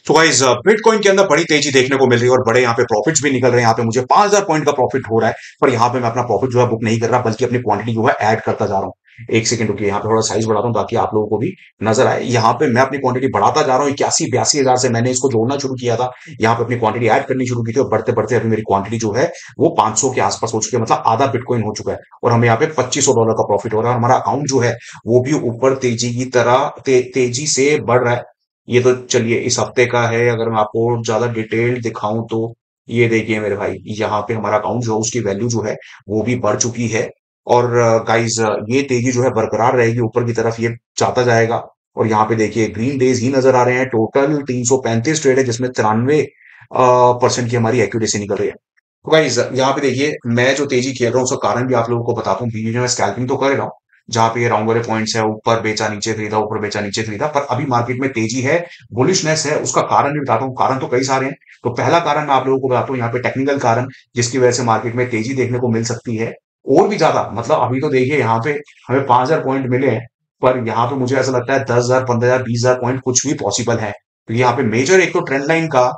तो guys bitcoin के अंदर बड़ी तेजी देखने को मिल रही है और बड़े यहाँ पे प्रॉफिट्स भी निकल रहे हैं। यहाँ पे मुझे 5,000 पॉइंट का प्रॉफिट हो रहा है, पर यहाँ पे मैं अपना प्रॉफिट जो है बुक नहीं कर रहा, बल्कि अपनी क्वांटिटी जो है ऐड करता जा रहा हूँ। एक सेकंड रुकिए, यहाँ पे थोड़ा साइज बढ़ाता हूँ ताकि आप लोगों को भी नजर आए। यहाँ पे मैं अपनी क्वांटिटी बढ़ाता जा रहा हूँ। 81-82 हजार से मैंने इसको जोड़ना शुरू किया था, यहाँ पे अपनी क्वांटिटी ऐड करनी शुरू की थी और बढ़ते बढ़ते अभी मेरी क्वांटिटी जो है वो 500 के आसपास हो चुकी है, मतलब आधा बिटकॉइन हो चुका है। और हमें यहाँ पे $2500 का प्रॉफिट हो रहा है और हमारा अकाउंट जो है वो भी ऊपर तेजी की तरह तेजी से बढ़ रहा है। ये तो चलिए इस हफ्ते का है। अगर मैं आपको ज्यादा डिटेल दिखाऊं तो ये देखिए मेरे भाई, यहाँ पे हमारा अकाउंट जो है उसकी वैल्यू जो है वो भी बढ़ चुकी है। और गाइस ये तेजी जो है बरकरार रहेगी, ऊपर की तरफ ये जाता जाएगा। और यहाँ पे देखिए ग्रीन डेज ही नजर आ रहे हैं। टोटल 335 ट्रेड है, जिसमें 93% की हमारी एक्यूरेसी निकल रही है। तो गाइस यहाँ पे देखिए, मैं जो तेजी खेल रहा हूँ उसका कारण भी आप लोगों को बताता हूँ। बीच में मैं स्कैल्पिंग तो कर रहा हूँ, जहां पे ये राउंड वाले पॉइंट्स है, ऊपर बेचा नीचे खरीदा, ऊपर बेचा नीचे खरीदा, पर अभी मार्केट में तेजी है, बुलिशनेस है। उसका कारण भी बताता हूँ। कारण तो कई सारे हैं। तो पहला कारण मैं आप लोगों को बताता हूँ, यहाँ पे टेक्निकल कारण जिसकी वजह से मार्केट में तेजी देखने को मिल सकती है और भी ज्यादा। मतलब अभी तो देखिए यहाँ पे हमें 5,000 पॉइंट मिले हैं, पर यहाँ पे मुझे ऐसा लगता है 10,000, 15,000, 20,000 पॉइंट कुछ भी पॉसिबल है। तो यहाँ पे मेजर एक तो ट्रेंड लाइन का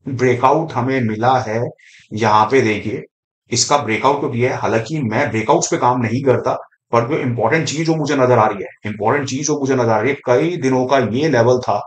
ब्रेकआउट हमें मिला है। यहाँ पे देखिए इसका ब्रेकआउट तो दिया है, हालांकि मैं ब्रेकआउट्स पे काम नहीं करता, पर जो इंपॉर्टेंट चीज जो मुझे नजर आ रही है, इंपॉर्टेंट चीज जो मुझे नजर आ रही है, कई दिनों का ये लेवल था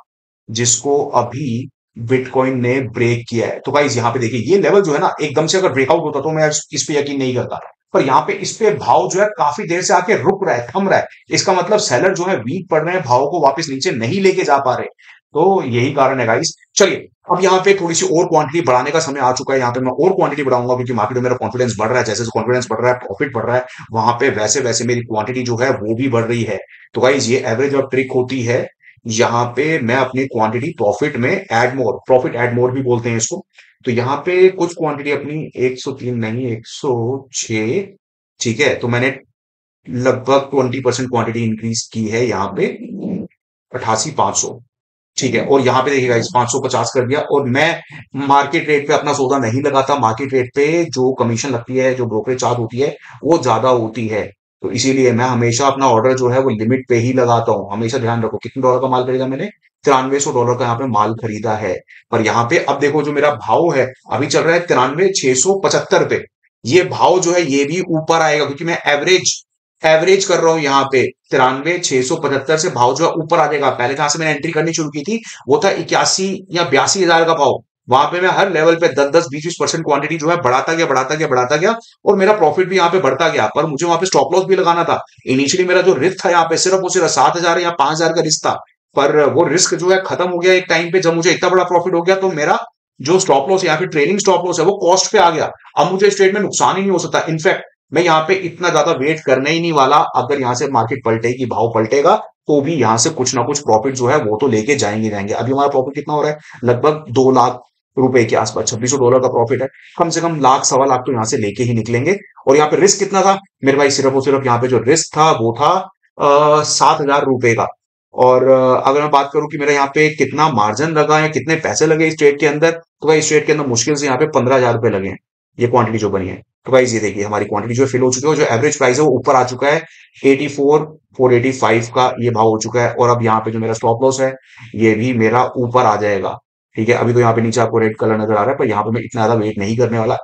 जिसको अभी बिटकॉइन ने ब्रेक किया है। तो गाइस यहाँ पे देखिए ये लेवल जो है ना, एकदम से अगर ब्रेकआउट होता तो मैं इस पे यकीन नहीं करता, पर यहाँ पे इस पे भाव जो है काफी देर से आके रुक रहा है, थम रहा है। इसका मतलब सेलर जो है वीक पड़ रहे हैं, भाव को वापस नीचे नहीं लेके जा पा रहे। तो यही कारण है गाइस। चलिए अब यहाँ पे थोड़ी सी और क्वांटिटी बढ़ाने का समय आ चुका है। यहाँ पे मैं और क्वांटिटी बढ़ाऊंगा, क्योंकि मार्केट में मेरा कॉन्फिडेंस बढ़ रहा है। जैसे कॉन्फिडेंस बढ़ रहा है, प्रॉफिट बढ़ रहा है, वहां पे वैसे वैसे मेरी क्वांटिटी जो है वो भी बढ़ रही है। तो गाइस ये एवरेज और ट्रिक होती है। यहाँ पे मैं अपनी क्वांटिटी प्रॉफिट में add more, profit add more भी बोलते हैं इसको। तो यहाँ पे कुछ क्वांटिटी अपनी 103 नहीं, 106, ठीक है। तो मैंने लगभग 20% क्वांटिटी इंक्रीज की है यहाँ पे, 88,500, ठीक है। और यहाँ पे देखिएगा इस 550 कर दिया। और मैं मार्केट रेट पे अपना सौदा नहीं लगाता। मार्केट रेट पे जो कमीशन लगती है, जो ब्रोकरेज चार्ज होती है, वो ज्यादा होती है। तो इसीलिए मैं हमेशा अपना ऑर्डर जो है वो लिमिट पे ही लगाता हूँ। हमेशा ध्यान रखो कितने डॉलर का माल खरीदा मैंने, $9300 का यहाँ पे माल खरीदा है। पर यहाँ पे अब देखो जो मेरा भाव है अभी चल रहा है 93,675 पे। ये भाव जो है ये भी ऊपर आएगा, क्योंकि मैं एवरेज एवरेज कर रहा हूं यहाँ पे। 93,675 से भाव जो है ऊपर आ जाएगा। पहले जहां से मैंने एंट्री करनी शुरू की थी वो था 81 या 82 हजार का भाव। वहां पे मैं हर लेवल पे 10-10, 20-20% क्वांटिटी जो है बढ़ाता गया, बढ़ाता गया, बढ़ाता गया, और मेरा प्रॉफिट भी यहाँ पे बढ़ता गया। पर मुझे वहां पे स्टॉप लॉस भी लगाना था। इनिशियली मेरा जो रिस्क था यहाँ पे सिर्फ और सिर्फ 7,000 या 5,000 का रिस्क था। पर वो रिस्क जो है खत्म हो गया एक टाइम पे, जब मुझे इतना बड़ा प्रॉफिट हो गया। तो मेरा जो स्टॉप लॉस या फिर ट्रेलिंग स्टॉप लॉस है वो कॉस्ट पे आ गया। अब मुझे इस ट्रेड में नुकसान ही नहीं हो सकता। इनफैक्ट मैं यहाँ पे इतना ज्यादा वेट करने ही नहीं वाला। अगर यहाँ से मार्केट पलटेगी, भाव पलटेगा, तो भी यहाँ से कुछ ना कुछ प्रॉफिट जो है वो तो लेके जाएंगे जाएंगे। अभी हमारा प्रॉफिट कितना हो रहा है, लगभग 2 लाख रुपए के आसपास, $2,600 का प्रॉफिट है। कम से कम लाख सवा लाख तो यहाँ से लेके ही निकलेंगे। और यहाँ पे रिस्क कितना था मेरे भाई, सिर्फ और सिर्फ यहाँ पे जो रिस्क था वो था 7,000 रुपए का। और अगर मैं बात करूं कि मेरा यहाँ पे कितना मार्जिन लगा है, कितने पैसे लगे इस ट्रेड के अंदर, तो भाई इस ट्रेड के अंदर मुश्किल से यहाँ पे 15,000 रुपए लगे हैं, ये क्वांटिटी जो बनी है। तो गाइस ये देखिए हमारी क्वांटिटी जो फिल हो चुकी है, जो एवरेज प्राइस है वो ऊपर आ चुका है। 84,485 का ये भाव हो चुका है। और अब यहाँ पे जो मेरा स्टॉप लॉस है ये भी मेरा ऊपर आ जाएगा, ठीक है। अभी तो यहाँ पे नीचे आपको रेड कलर नजर आ रहा है, पर यहाँ पे मैं इतना ज्यादा वेट नहीं करने वाला।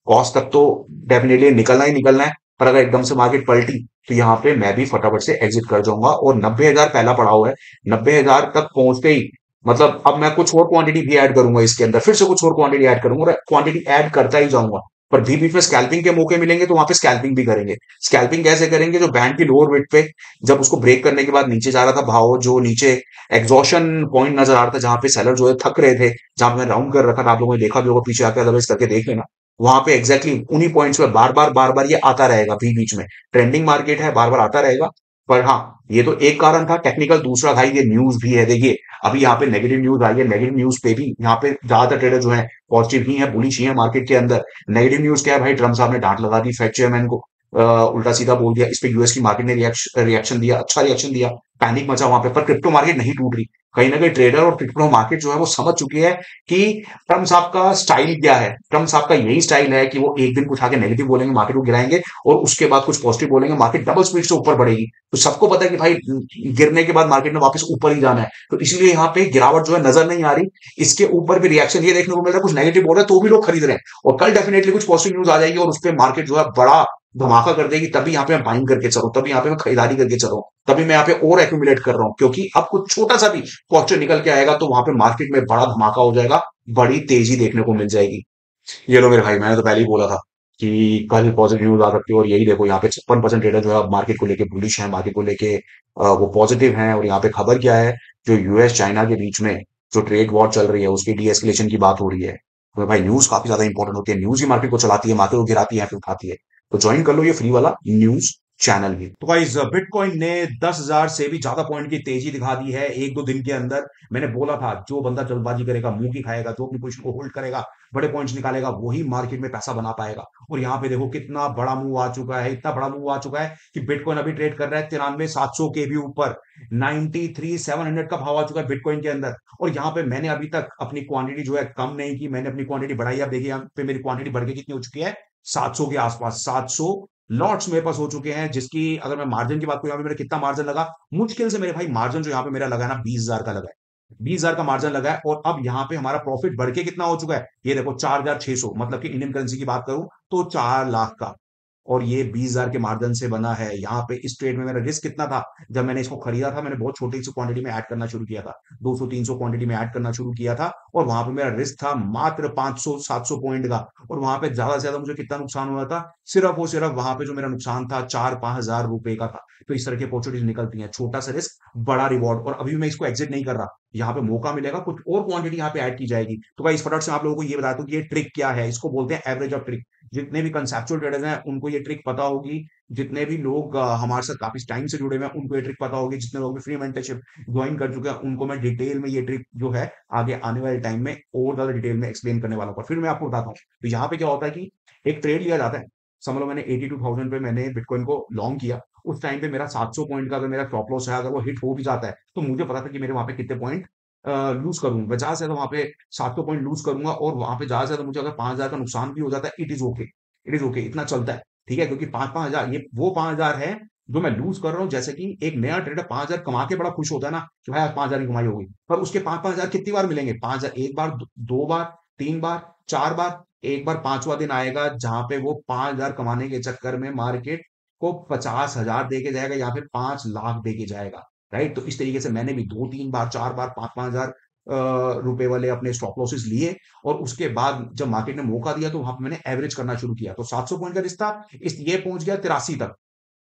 कॉस्ट तक तो डेफिनेटली निकलना ही निकलना है, पर अगर एकदम से मार्केट पलटी तो यहाँ पे मैं भी फटाफट से एग्जिट कर जाऊंगा। और 90,000 पहला पड़ा हुआ है, 90,000 तक पहुंचते ही मतलब अब मैं कुछ और क्वांटिटी भी ऐड करूंगा इसके अंदर, फिर से कुछ और क्वांटिटी ऐड करूंगा और क्वांटिटी ऐड करता ही जाऊंगा। पर बीच में स्कैल्पिंग के मौके मिलेंगे तो वहां पे स्कैल्पिंग भी करेंगे। स्कैल्पिंग कैसे करेंगे, जो बैंड की लोअर वेट पे जब उसको ब्रेक करने के बाद नीचे जा रहा था भाव, जो नीचे एग्जॉशन पॉइंट नजर आ रहा था, जहां पे सेलर जो है थक रहे थे, जहां पे मैं राउंड कर रखा था, आप लोगों ने देखा भी होगा, पीछे आकर अदरवाइज करके देख लेना। वहां पे एग्जैक्टली उन्हीं पॉइंट्स पे बार बार ये आता रहेगा। बीच बीच में ट्रेंडिंग मार्केट है, बार बार आता रहेगा। पर हाँ, ये तो एक कारण था टेक्निकल। दूसरा भाई ये न्यूज भी है। देखिए अभी यहाँ पे नेगेटिव न्यूज आई है, नेगेटिव न्यूज पे भी यहाँ पे ज्यादातर ट्रेडर जो है पॉजिटिव ही है, बुलिश ही है मार्केट के अंदर। नेगेटिव न्यूज क्या है भाई, ट्रम्प साहब ने डांट लगा दी फेड चेयरमैन को, उल्टा सीधा बोल दिया। इस पे यूएस की मार्केट ने रिएक्शन दिया, अच्छा रिएक्शन दिया। पैनिक मचा वहां पे, पर क्रिप्टो मार्केट नहीं टूट रही। कहीं ना कहीं ट्रेडर और क्रिप्टो मार्केट जो है वो समझ चुकी है कि ट्रम्प साहब का स्टाइल क्या है। ट्रम्प साहब का यही स्टाइल है कि वो एक दिन कुछ आके नेगेटिव बोलेंगे, मार्केट को गिराएंगे, और उसके बाद कुछ पॉजिटिव बोलेंगे, मार्केट डबल स्पीड से ऊपर बढ़ेगी। तो सबको पता है कि भाई गिरने के बाद मार्केट ने वापस ऊपर ही जाना है, तो इसलिए यहाँ पे गिरावट जो है नजर नहीं आ रही। इसके ऊपर भी रिएक्शन ये देखने को मिल रहा है, कुछ नेगेटिव बोल रहा है तो भी लोग खरीद रहे हैं, और कल डेफिनेटली कुछ पॉजिटिव न्यूज आ जाएगी और उस पर मार्केट जो है बड़ा धमाका कर देगी। तभी यहाँ पे मैं बाइंग करके चलूं, तभी यहाँ पे मैं खरीदारी करके चलूं, तभी मैं यहाँ पे और एक्यूमुलेट कर रहा हूं, क्योंकि अब कुछ छोटा सा भी पॉजिटिव निकल के आएगा तो वहां पे मार्केट में बड़ा धमाका हो जाएगा, बड़ी तेजी देखने को मिल जाएगी। ये लो मेरे भाई, मैंने तो पहले ही बोला था कि कल पॉजिटिव न्यूज आ सकती है, और यही देखो यहाँ पे 56% ट्रेडर जो है मार्केट को लेके बुलिश है, मार्केट को लेके वो पॉजिटिव है। और यहाँ पे खबर क्या है, जो यूएस चाइना के बीच में जो ट्रेड वॉर चल रही है उसकी डी एस्केलेशन की बात हो रही है। तो भाई न्यूज काफी ज्यादा इंपॉर्टेंट होती है, न्यूज ही मार्केट को चलाती है, मार्केट को गिराती है फिर उठाती है। तो ज्वाइन कर लो ये फ्री वाला न्यूज चैनल भी। तो गाइस बिटकॉइन ने 10,000 से भी ज्यादा पॉइंट की तेजी दिखा दी है एक दो दिन के अंदर। मैंने बोला था जो बंदा जल्दबाजी करेगा, मुंह की खाएगा, जो अपनी पोजीशन को होल्ड करेगा, बड़े पॉइंट्स निकालेगा, वही मार्केट में पैसा बना पाएगा। और यहाँ पे देखो कितना बड़ा मूव आ चुका है, इतना बड़ा मूव आ चुका है कि बिटकॉइन अभी ट्रेड कर रहा है 93,700 के भी ऊपर, 93,700 का भाव आ चुका है बिटकॉइन के अंदर। और यहाँ पे मैंने अभी तक अपनी क्वांटिटी जो है कम नहीं की, मैंने अपनी क्वांटिटी बढ़ाई। आप देखिए यहाँ पे मेरी क्वांटिटी बढ़ के कितनी हो चुकी है, 700 के आसपास, 700 लॉट्स मेरे पास हो चुके हैं। जिसकी अगर मैं मार्जिन की बात करूं, यहाँ पे मेरा कितना मार्जिन लगा, मुश्किल से मेरे भाई मार्जिन जो यहाँ पे मेरा लगा ना 20,000 का लगा है, 20,000 का मार्जिन लगा है। और अब यहाँ पे हमारा प्रॉफिट बढ़ के कितना हो चुका है, ये देखो 4,600, मतलब कि इंडियन करेंसी की बात करूं तो 4 लाख का। और ये 20,000 के मार्जिन से बना है। यहाँ पे इस ट्रेड में मेरा रिस्क कितना था, जब मैंने इसको खरीदा था मैंने बहुत छोटी सी क्वांटिटी में ऐड करना शुरू किया था, 200-300 क्वांटिटी में ऐड करना शुरू किया था, और वहां पे मेरा रिस्क था मात्र 500-700 पॉइंट का। और वहां पे ज्यादा से ज्यादा मुझे कितना नुकसान हुआ था, सिर्फ और सिर्फ वहां पे जो मेरा नुकसान था 4-5 हजार रुपए का था। तो इस तरह की अपॉर्चुनिटीज निकलती हैं, छोटा सा रिस्क बड़ा रिवॉर्ड। और अभी मैं इसको एग्जिट नहीं कर रहा, यहाँ पे मौका मिलेगा, कुछ और क्वांटिटी यहाँ पे ऐड की जाएगी। तो भाई इस फटाफट से आप लोगों को ये बताता हूँ कि ये ट्रिक क्या है, इसको बोलते हैं एवरेज ऑफ ट्रिक। जितने भी कंसेप्चुअल ट्रेडर्स हैं उनको ये ट्रिक पता होगी, जितने भी लोग हमारे साथ काफी टाइम से जुड़े हुए हैं उनको ये ट्रिक पता होगी, जितने लोग भी फ्री मेंटरशिप ज्वाइन कर चुके हैं उनको मैं डिटेल में ये ट्रिक जो है आगे आने वाले टाइम में और ज्यादा डिटेल में एक्सप्लेन करने वाला हूँ। फिर मैं आपको बताता हूँ। तो यहाँ पे क्या होता है कि एक ट्रेड लिया जाता है, समझ लो मैंने 82,000 पे मैंने बिटकॉइन को लॉन्ग किया। उस टाइम पे मेरा 700 पॉइंट का अगर मेरा स्टॉप लॉस है, अगर वो हिट हो भी जाता है तो मुझे पता था कि मेरे वहां पे कितने पॉइंट लूज करूंगा। मैं ज्यादा से ज्यादा वहां पे 700 पॉइंट लूज करूंगा, और वहां पे ज्यादा से ज्यादा मुझे अगर 5,000 का नुकसान भी हो जाता है, it is okay, it is okay, इतना चलता है। ठीक है, क्योंकि 5-5 हजार, ये वो 5,000 है जो मैं लूज कर रहा हूँ। जैसे कि एक नया ट्रेडर 5,000 कमा के बड़ा खुश होता है ना कि भाई आज 5,000 की कमाई होगी, पर उसके 5-5 हजार कितनी बार मिलेंगे, 5,000 एक बार, दो बार, 3 बार, 4 बार, एक बार पांचवा दिन आएगा जहां पे वो 5,000 कमाने के चक्कर में मार्केट को 50,000 दे के जाएगा या फिर 5 लाख दे के जाएगा। राइट, तो इस तरीके से मैंने भी 2-3 बार, 4 बार, 5-5 हजार रुपए वाले अपने स्टॉप लॉसेस लिए। और उसके बाद जब मार्केट ने मौका दिया तो वहां पे मैंने एवरेज करना शुरू किया। तो 700 पॉइंट का रिश्ता इस ये पहुंच गया 83 तक,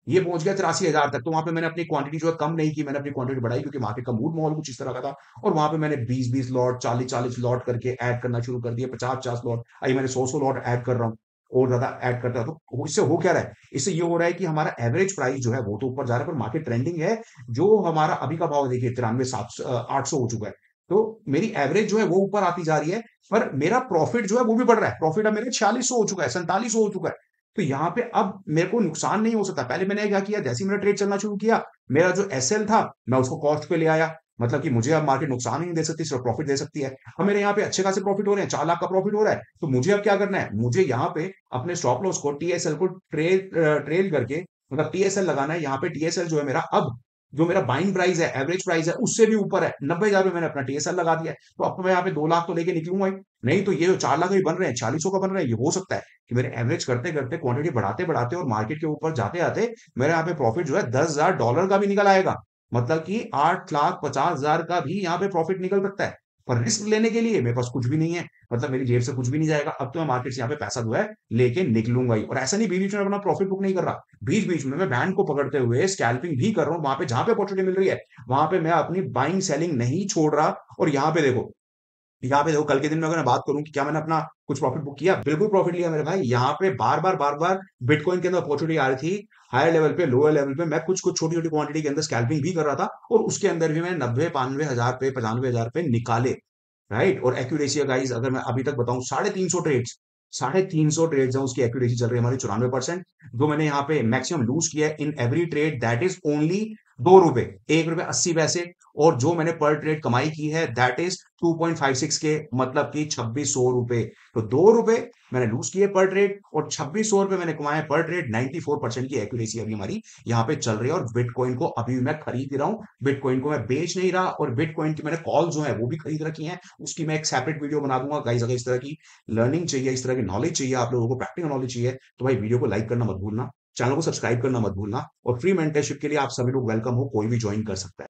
ये पहुंच गया 83,000 तक। तो वहां पे मैंने अपनी क्वांटिटी जो है कम नहीं की, मैंने अपनी क्वांटिटी बढ़ाई, क्योंकि मार्केट का मूड माहौल कुछ इस तरह का था। और वहां पे मैंने 20-20 लॉट, 40-40 लॉट करके ऐड करना शुरू कर दिया, 50-50 लॉट, आई मैंने 100-100 लॉट ऐड कर रहा हूँ, और ज्यादा ऐड करता। तो इससे हो क्या रहा है, इससे ये हो रहा है कि हमारा एवरेज प्राइस जो है वो तो ऊपर जा रहा है, पर मार्केट ट्रेंडिंग है। जो हमारा अभी का भाव देखिए 93,700-800 हो चुका है। तो मेरी एवरेज जो है वो ऊपर आती जा रही है, पर मेरा प्रॉफिट जो है वो भी बढ़ रहा है। प्रॉफिट अब मेरा 4600 हो चुका है, 4700 हो चुका है। तो यहाँ पे अब मेरे को नुकसान नहीं हो सकता। पहले मैंने क्या किया, जैसे ही मेरा ट्रेड चलना शुरू किया, मेरा जो एसएल था मैं उसको कॉस्ट पे ले आया, मतलब कि मुझे अब मार्केट नुकसान ही नहीं दे सकती, सिर्फ प्रॉफिट दे सकती है। अब मेरे यहाँ पे अच्छे खासे प्रॉफिट हो रहे हैं, 4 लाख का प्रॉफिट हो रहा है। तो मुझे अब क्या करना है, मुझे यहाँ पे अपने स्टॉप लॉस को, टीएसएल को ट्रेल करके, मतलब टीएसएल लगाना है। यहाँ पे टीएसएल जो है मेरा, अब जो मेरा बाइंग प्राइस है, एवरेज प्राइस है, उससे भी ऊपर है। 90,000 में मैंने अपना टीएसएल लगा दिया है। तो अब तो मैं यहाँ पे 2 लाख तो लेके निकलूंगा ही। नहीं तो ये जो 4 लाख भी बन रहे हैं, 4600 का बन रहा है, ये हो सकता है कि मेरे एवरेज करते करते, क्वांटिटी बढ़ाते बढ़ाते और मार्केट के ऊपर जाते आते मेरे यहाँ पे प्रॉफिट जो है $10,000 का भी निकल आएगा। मतलब कि 8,50,000 का भी यहाँ पे प्रॉफिट निकल सकता है। पर रिस्क लेने के लिए मेरे पास कुछ भी नहीं है, मतलब मेरी जेब से कुछ भी नहीं जाएगा। अब तो मैं मार्केट से यहाँ पे पैसा जो है लेके निकलूंगा ही। और ऐसा नहीं बीच बीच में अपना प्रॉफिट बुक नहीं कर रहा, बीच बीच में मैं बैंड को पकड़ते हुए स्कैल्पिंग भी कर रहा हूँ। वहां पे जहां पे अपॉर्चुनिटी मिल रही है वहां पे मैं अपनी बाइंग सेलिंग नहीं छोड़ रहा। और यहाँ पे देखो कल के दिन में अगर मैं बात करूं कि क्या मैंने अपना कुछ प्रॉफिट बुक किया, बिल्कुल प्रॉफिट लिया मेरे भाई। यहाँ पे बार बार बिटकॉइन के अंदर अपॉर्चुनिटी आ रही थी, हायर लेवल पे, लोअर लेवल पे, मैं कुछ कुछ छोटी छोटी क्वांटिटी के अंदर स्कैल्पिंग भी कर रहा था, और उसके अंदर भी मैं 90-95 हजार पे, 95 हजार पे निकाले। राइट, और एक्यूरेसी गाइस अगर मैं अभी तक बताऊं, 350 ट्रेड्स, 350 ट्रेड्स है, उसकी एक्यूरेसी चल रही है हमारी 94%। जो मैंने यहाँ पे मैक्सिमम लूज किया है in every trade, that is only ₹2 ₹1.80 और जो मैंने पर ट्रेड कमाई की है दैट इज़ 2.56 के मतलब कि ₹2600 तो ₹2 मैंने लूज़ किए पर ट्रेड और ₹2600 मैंने कमाए पर ट्रेड 94% की एक्यूरेसी अभी हमारी यहाँ पे चल रही है और बिटकॉइन को अभी मैं खरीद ही रहा हूँ। बिटकॉइन को मैं बेच नहीं रहा और बिटकॉइन की मैंने कॉल जो है वो भी खरीद रखी हैं। उसकी मैं एक सेपरेट वीडियो बना दूँगा गाइस अगर इस तरह की लर्निंग चाहिए, इस तरह की नॉलेज चाहिए, आप लोगों को प्रैक्टिकल नॉलेज चाहिए, तो भाई वीडियो को लाइक करना मत भूलना। चैनल को सब्सक्राइब करना मत भूलना और फ्री मेंटरशिप के लिए आप सभी लोग वेलकम हो, कोई भी जॉइन कर सकता है।